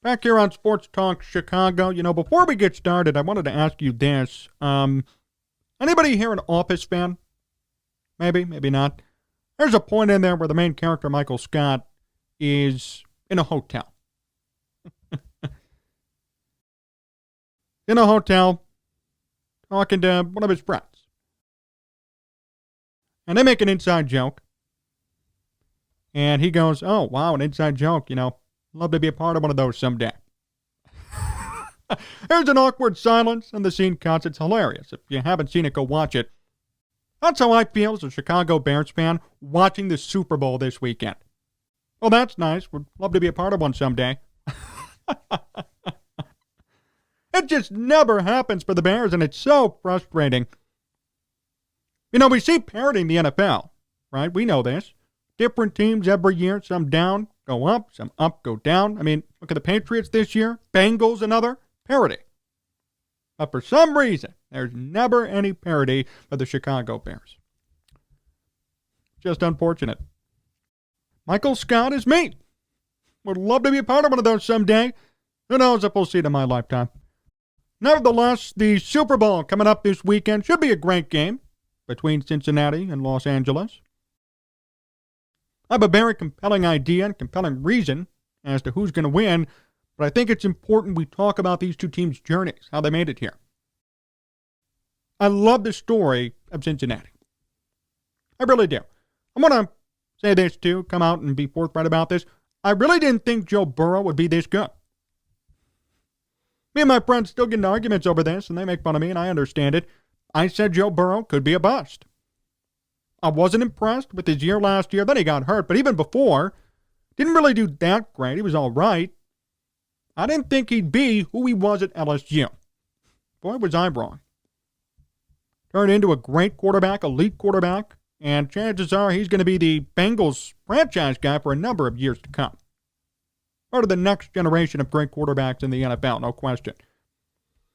Back here on Sports Talk Chicago. Before we get started, I wanted to ask you this. Anybody here an Office fan? Maybe, maybe not. There's a point in there where the main character, Michael Scott, is in a hotel. In a hotel, talking to one of his friends. And they make an inside joke. And he goes, "Oh, wow, an inside joke, Love to be a part of one of those someday." There's an awkward silence, and the scene cuts. It's hilarious. If you haven't seen it, go watch it. That's how I feel as a Chicago Bears fan watching the Super Bowl this weekend. Well, that's nice. Would love to be a part of one someday. It just never happens for the Bears, and it's so frustrating. We see parity in the NFL, right? We know this. Different teams every year, some down, go up, some up, go down. Look at the Patriots this year, Bengals another, parity. But for some reason, there's never any parity for the Chicago Bears. Just unfortunate. Michael Scott is me. Would love to be a part of one of those someday. Who knows if we'll see it in my lifetime. Nevertheless, the Super Bowl coming up this weekend should be a great game between Cincinnati and Los Angeles. I have a very compelling idea and compelling reason as to who's going to win, but I think it's important we talk about these two teams' journeys, how they made it here. I love the story of Cincinnati. I really do. I want to say this too, come out and be forthright about this. I really didn't think Joe Burrow would be this good. Me and my friends still get in arguments over this, and they make fun of me, and I understand it. I said Joe Burrow could be a bust. I wasn't impressed with his year last year. Then he got hurt, but even before, didn't really do that great. He was all right. I didn't think he'd be who he was at LSU. Boy, was I wrong. Turned into a great quarterback, elite quarterback, and chances are he's going to be the Bengals franchise guy for a number of years to come. Part of the next generation of great quarterbacks in the NFL, no question.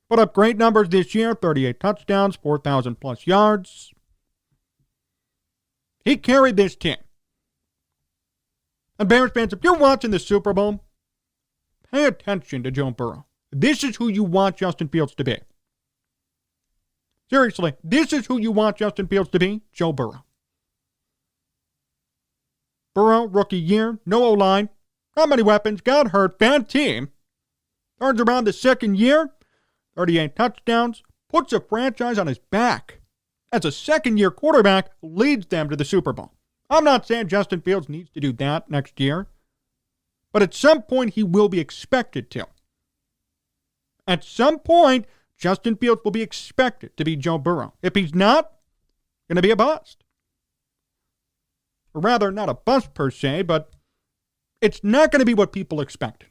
Put up great numbers this year, 38 touchdowns, 4,000 plus yards. He carried this team. And Bears fans, if you're watching the Super Bowl, pay attention to Joe Burrow. This is who you want Justin Fields to be. Seriously, this is who you want Justin Fields to be, Joe Burrow. Burrow, rookie year, no O-line, not many weapons, got hurt, bad team. Turns around the second year, 38 touchdowns, puts a franchise on his back. As a second-year quarterback, leads them to the Super Bowl. I'm not saying Justin Fields needs to do that next year, but at some point he will be expected to. At some point, Justin Fields will be expected to be Joe Burrow. If he's not, going to be a bust. Or rather, not a bust per se, but it's not going to be what people expected.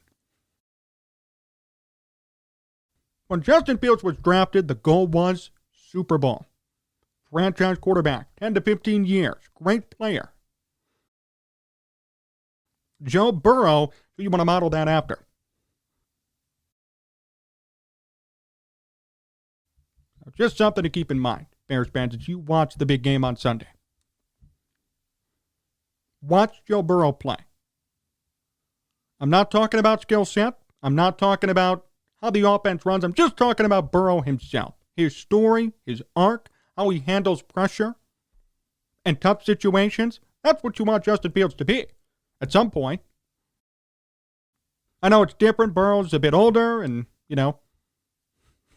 When Justin Fields was drafted, the goal was Super Bowl. Franchise quarterback, 10 to 15 years, great player. Joe Burrow, who you want to model that after. Just something to keep in mind, Bears fans, as you watch the big game on Sunday. Watch Joe Burrow play. I'm not talking about skill set. I'm not talking about how the offense runs. I'm just talking about Burrow himself. His story, his arc, how he handles pressure and tough situations. That's what you want Justin Fields to be at some point. I know it's different. Burrow's a bit older and,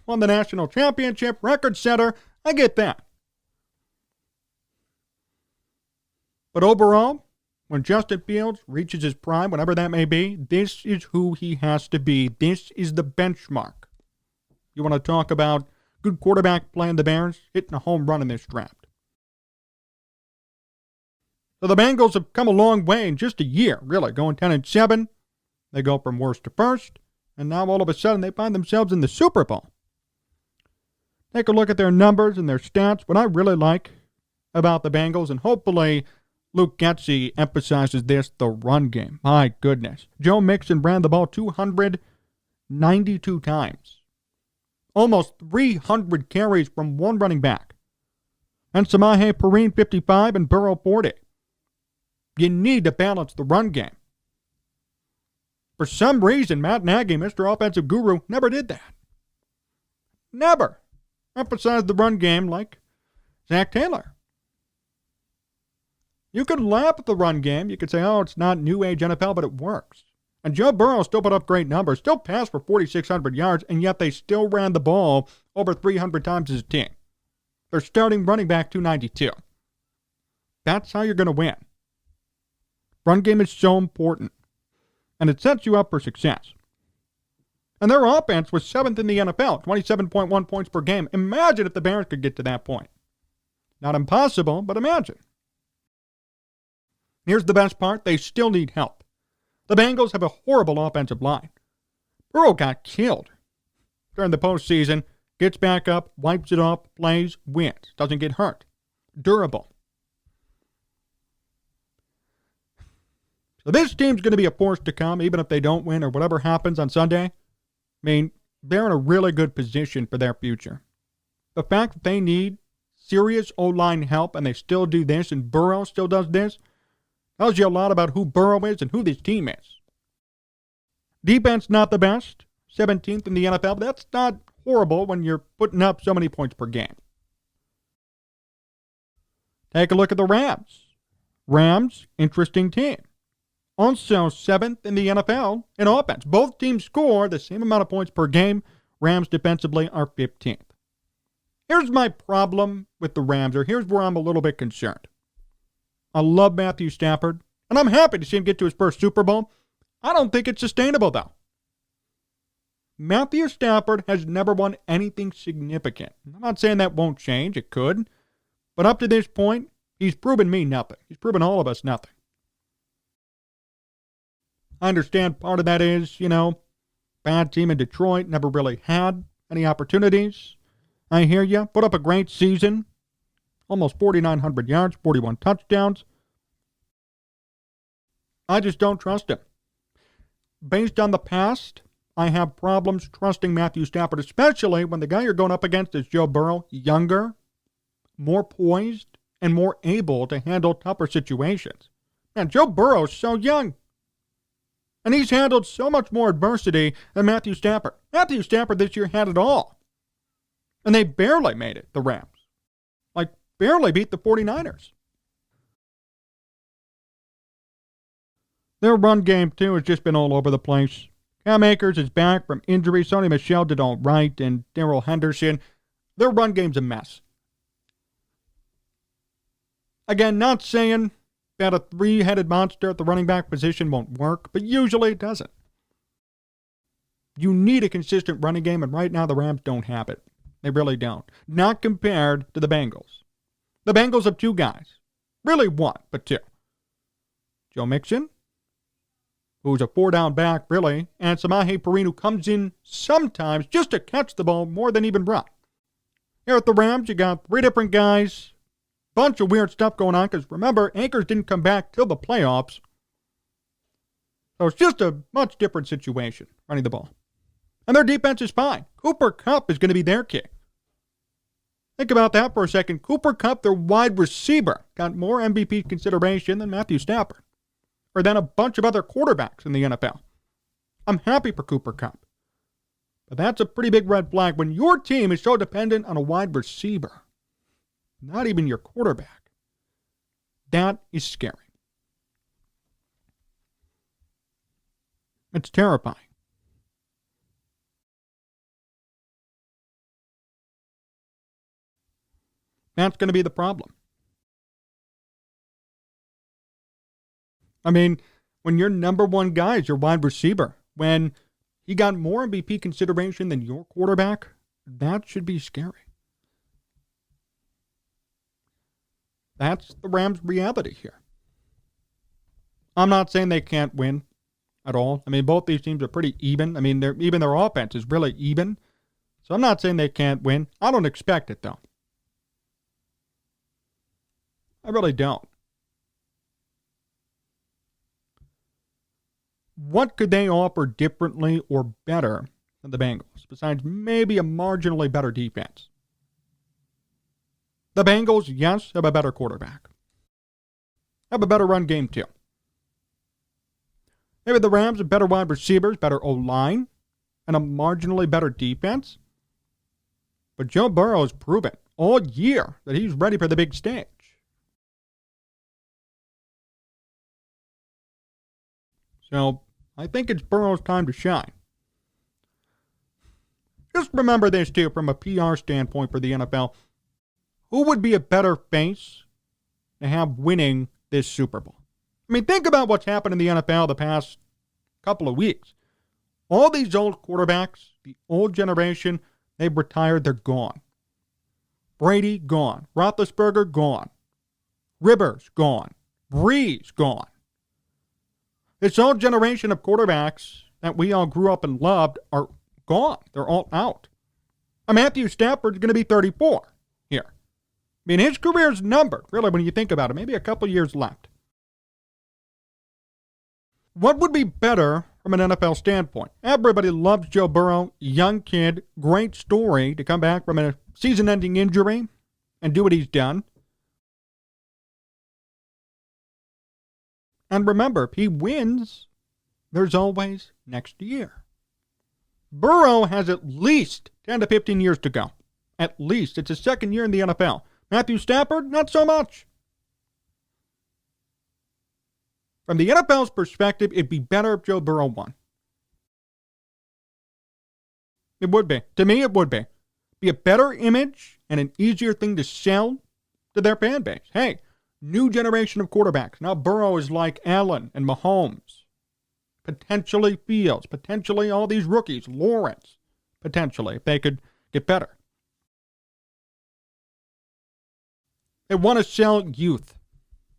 won the national championship, record setter. I get that. But overall, when Justin Fields reaches his prime, whatever that may be, this is who he has to be. This is the benchmark. You want to talk about good quarterback play in the Bears, hitting a home run in this draft. So the Bengals have come a long way in just a year, really, going 10-7. They go from worst to first, and now all of a sudden they find themselves in the Super Bowl. Take a look at their numbers and their stats. What I really like about the Bengals, and hopefully Luke Getsy emphasizes this, the run game. My goodness. Joe Mixon ran the ball 292 times. Almost 300 carries from one running back. And Samaje Perine, 55, and Burrow, 40. You need to balance the run game. For some reason, Matt Nagy, Mr. Offensive Guru, never did that. Never emphasized the run game like Zach Taylor. You could laugh at the run game. You could say, oh, it's not new age NFL, but it works. And Joe Burrow still put up great numbers, still passed for 4,600 yards, and yet they still ran the ball over 300 times as a team. They're starting running back 292. That's how you're going to win. Run game is so important, and it sets you up for success. And their offense was 7th in the NFL, 27.1 points per game. Imagine if the Bears could get to that point. Not impossible, but imagine. Here's the best part. They still need help. The Bengals have a horrible offensive line. Burrow got killed during the postseason, gets back up, wipes it off, plays, wins, doesn't get hurt. Durable. So this team's going to be a force to come, even if they don't win or whatever happens on Sunday. I mean, they're in a really good position for their future. The fact that they need serious O-line help and they still do this and Burrow still does this tells you a lot about who Burrow is and who this team is. Defense not the best, 17th in the NFL, but that's not horrible when you're putting up so many points per game. Take a look at the Rams. Rams, interesting team. Also 7th in the NFL in offense. Both teams score the same amount of points per game. Rams defensively are 15th. Here's my problem with the Rams, or here's where I'm a little bit concerned. I love Matthew Stafford, and I'm happy to see him get to his first Super Bowl. I don't think it's sustainable, though. Matthew Stafford has never won anything significant. I'm not saying that won't change. It could. But up to this point, he's proven me nothing. He's proven all of us nothing. I understand part of that is, bad team in Detroit, never really had any opportunities. I hear you. Put up a great season. Almost 4,900 yards, 41 touchdowns. I just don't trust him. Based on the past, I have problems trusting Matthew Stafford, especially when the guy you're going up against is Joe Burrow, younger, more poised, and more able to handle tougher situations. Man, Joe Burrow's so young. And he's handled so much more adversity than Matthew Stafford. Matthew Stafford this year had it all. And they barely made it, the Rams. Barely beat the 49ers. Their run game, too, has just been all over the place. Cam Akers is back from injury. Sonny Michel did all right, and Darrell Henderson. Their run game's a mess. Again, not saying that a three-headed monster at the running back position won't work, but usually it doesn't. You need a consistent running game, and right now the Rams don't have it. They really don't. Not compared to the Bengals. The Bengals have two guys. Really one, but two. Joe Mixon, who's a four-down back, really, and Samaje Perine, who comes in sometimes just to catch the ball more than even run. Here at the Rams, you got three different guys. Bunch of weird stuff going on, because remember, Akers didn't come back till the playoffs. So it's just a much different situation running the ball. And their defense is fine. Cooper Kupp is going to be their key. Think about that for a second. Cooper Kupp, their wide receiver, got more MVP consideration than Matthew Stafford, or than a bunch of other quarterbacks in the NFL. I'm happy for Cooper Kupp. But that's a pretty big red flag when your team is so dependent on a wide receiver, not even your quarterback. That is scary. It's terrifying. That's going to be the problem. I mean, when your number one guy is your wide receiver, when he got more MVP consideration than your quarterback, that should be scary. That's the Rams' reality here. I'm not saying they can't win at all. I mean, both these teams are pretty even. I mean, even their offense is really even. So I'm not saying they can't win. I don't expect it, though. I really don't. What could they offer differently or better than the Bengals, besides maybe a marginally better defense? The Bengals, yes, have a better quarterback. Have a better run game, too. Maybe the Rams have better wide receivers, better O-line, and a marginally better defense. But Joe Burrow has proven all year that he's ready for the big stage. So I think it's Burrow's time to shine. Just remember this, too, from a PR standpoint for the NFL. Who would be a better face to have winning this Super Bowl? I mean, think about what's happened in the NFL the past couple of weeks. All these old quarterbacks, the old generation, they've retired, they're gone. Brady, gone. Roethlisberger, gone. Rivers, gone. Breeze, gone. This old generation of quarterbacks that we all grew up and loved are gone. They're all out. Matthew Stafford's going to be 34 here. I mean, his career's numbered, really, when you think about it. Maybe a couple years left. What would be better from an NFL standpoint? Everybody loves Joe Burrow, young kid, great story to come back from a season-ending injury and do what he's done. And remember, if he wins, there's always next year. Burrow has at least 10 to 15 years to go. At least. It's his second year in the NFL. Matthew Stafford, not so much. From the NFL's perspective, it'd be better if Joe Burrow won. It would be. To me, it would be. Be a better image and an easier thing to sell to their fan base. Hey, new generation of quarterbacks. Now Burrow is like Allen and Mahomes. Potentially Fields. Potentially all these rookies. Lawrence. Potentially, if they could get better. They want to sell youth.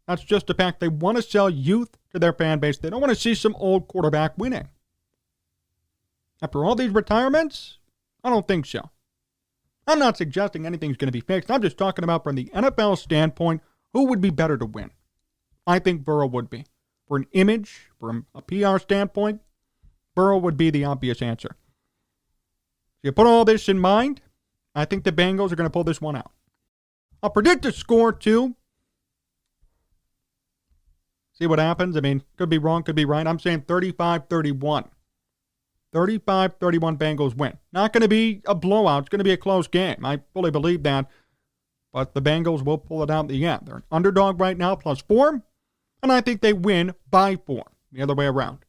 That's just a fact. They want to sell youth to their fan base. They don't want to see some old quarterback winning. After all these retirements, I don't think so. I'm not suggesting anything's going to be fixed. I'm just talking about from the NFL standpoint, who would be better to win? I think Burrow would be. For an image, from a PR standpoint, Burrow would be the obvious answer. If you put all this in mind, I think the Bengals are going to pull this one out. I'll predict a score, too. See what happens. I mean, could be wrong, could be right. I'm saying 35-31. 35-31 Bengals win. Not going to be a blowout. It's going to be a close game. I fully believe that. But the Bengals will pull it out in the end. They're an underdog right now, +4. And I think they win by 4. The other way around.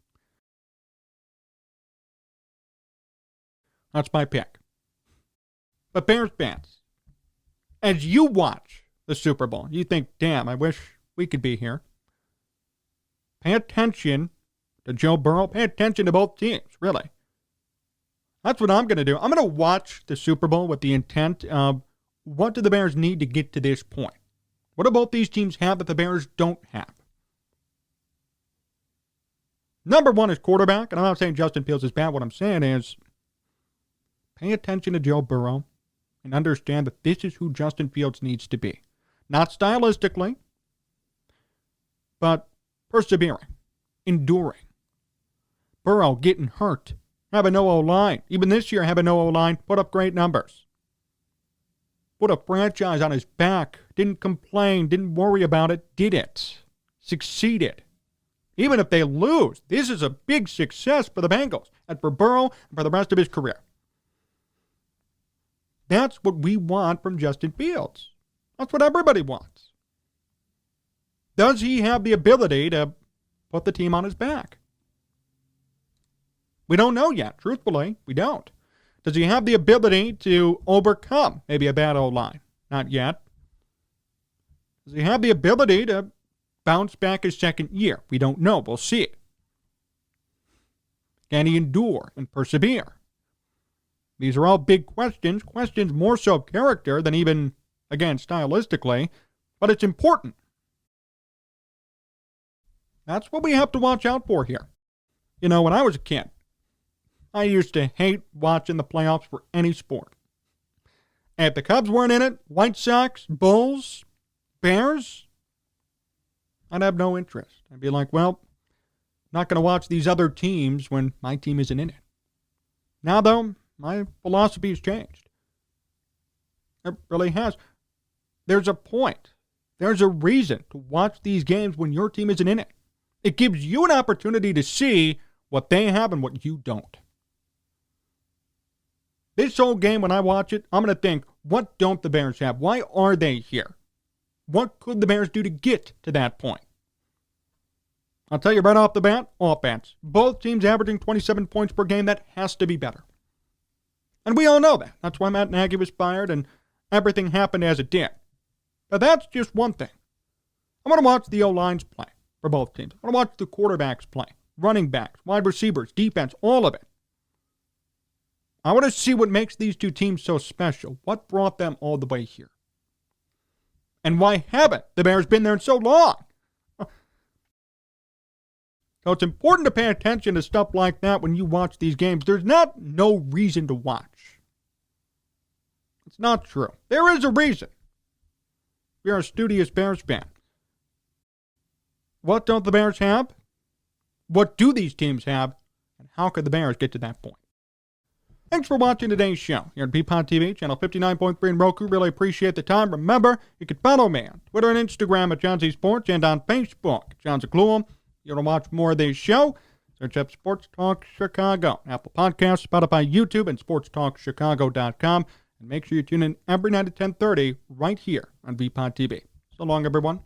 That's my pick. But Bears fans, as you watch the Super Bowl, you think, damn, I wish we could be here. Pay attention to Joe Burrow. Pay attention to both teams, really. That's what I'm going to do. I'm going to watch the Super Bowl with the intent of what do the Bears need to get to this point? What do both these teams have that the Bears don't have? Number one is quarterback, and I'm not saying Justin Fields is bad. What I'm saying is pay attention to Joe Burrow and understand that this is who Justin Fields needs to be. Not stylistically, but persevering, enduring. Burrow getting hurt, having no O-line. Even this year, having no O-line, put up great numbers. Put a franchise on his back. Didn't complain, didn't worry about it, did it. Succeeded. Even if they lose, this is a big success for the Bengals and for Burrow and for the rest of his career. That's what we want from Justin Fields. That's what everybody wants. Does he have the ability to put the team on his back? We don't know yet. Truthfully, we don't. Does he have the ability to overcome maybe a bad O-line? Not yet. Does he have the ability to bounce back his second year? We don't know. We'll see it. Can he endure and persevere? These are all big questions. Questions more so of character than even, again, stylistically. But it's important. That's what we have to watch out for here. You know, when I was a kid, I used to hate watching the playoffs for any sport. And if the Cubs weren't in it, White Sox, Bulls, Bears, I'd have no interest. I'd be like, well, not going to watch these other teams when my team isn't in it. Now, though, my philosophy has changed. It really has. There's a point. There's a reason to watch these games when your team isn't in it. It gives you an opportunity to see what they have and what you don't. This whole game, when I watch it, I'm going to think, what don't the Bears have? Why are they here? What could the Bears do to get to that point? I'll tell you right off the bat, offense. Both teams averaging 27 points per game. That has to be better. And we all know that. That's why Matt Nagy was fired and everything happened as it did. But that's just one thing. I want to watch the O-lines play for both teams. I want to watch the quarterbacks play, running backs, wide receivers, defense, all of it. I want to see what makes these two teams so special. What brought them all the way here? And why haven't the Bears been there in so long? So it's important to pay attention to stuff like that when you watch these games. There's not no reason to watch. It's not true. There is a reason. You're a studious Bears fan. What don't the Bears have? What do these teams have? And how could the Bears get to that point? Thanks for watching today's show here at BPOD TV, channel 59.3 in Roku. Really appreciate the time. Remember, you can follow me on Twitter and Instagram at Jon Z Sports and on Facebook, Jon Zaghloul. You want to watch more of this show? Search up Sports Talk Chicago, Apple Podcasts, Spotify, YouTube, and sportstalkchicago.com. And make sure you tune in every night at 10:30 right here on BPOD TV. So long, everyone.